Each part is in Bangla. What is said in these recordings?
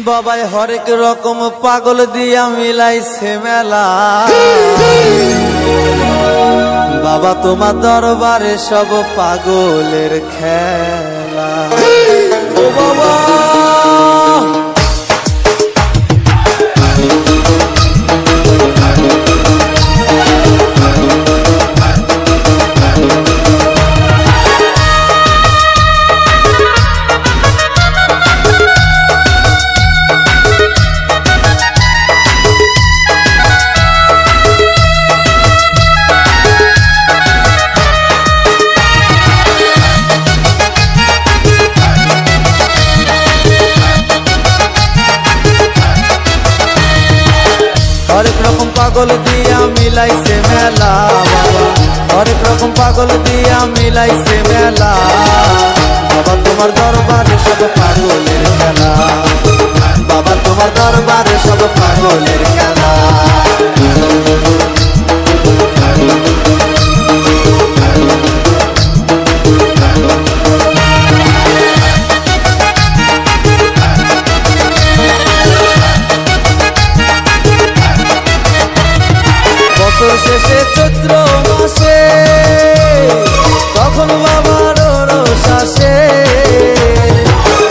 বাবাই হরেক রকম পাগল দিয়া মিলাইছে মেলা। বাবা তোমার দরবারে সব পাগলের খেলা। ও বাবা হরেক রকম পাগল দিয়া মিলাইছে মেলা। বাবা হরেক রকম পাগল দিয়া মিলাইছে মেলা। বাবা তোমার দরবারে সব পাগলের খেলা। বাবা তোমার দরবারে সব পাগলের খেলা। বছর শেষে চৈত্র মাসে তখন বাবার রোষ আসে।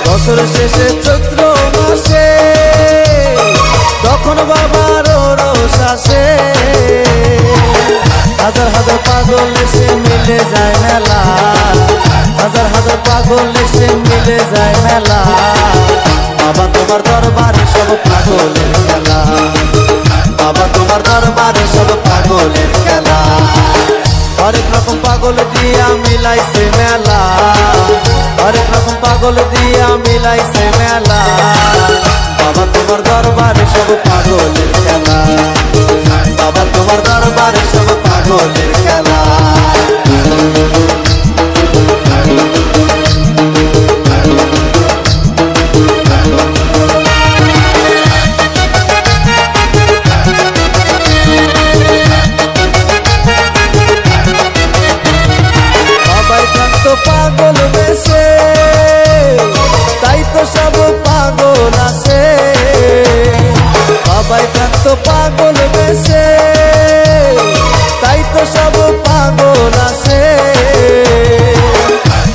বছর শেষে চৈত্র মাসে তখন বাবার রোষ আসে। হাজার হাজার পাগল এসে মিলে যায় মেলা। হাজার হাজার পাগল এসে মিলে যায় মেলা। বাবা তোমার দরবারে সব পাগলের খেলা। বাবা তোমার দরবারে সব পাগলের খেলা। হরেক রকম পাগল দিয়া মিলাইছে মেলা। হরেক রকম পাগল দিয়া মিলাইছে মেলা। বাবা তোমার দরবারে সব পাগলের খেলা। বাবা তোমার দরবারে সব পাগলের খেলা। পাগল বেশে তাই তো সব পাগল আসে। বাবাই থাকত পাগল বেশে তাই তো সব পাগল আসে।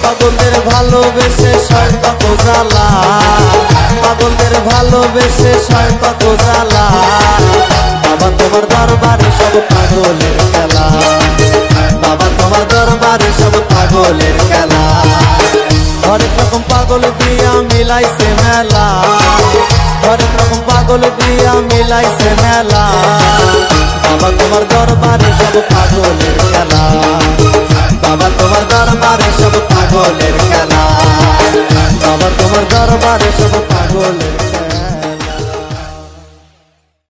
পাগলদের ভালোবেসে সয় কত জ্বালা। পাগলদের ভালোবেসে সয় কত জ্বালা। বাবা তোমার দরবারে সব পাগলের খেলা। বাবা তোমার দরবারে সব পাগলের খেলা। হরেক রকম পাগল দিয়া মিলাইছে মেলা। হরেক রকম পাগল দিয়া মিলাইছে মেলা। বাবা তোমার দরবারে সব পাগলের খেলা। বাবা তোমার দরবারে সব পাগলের খেলা। বাবা তোমার দরবারে সব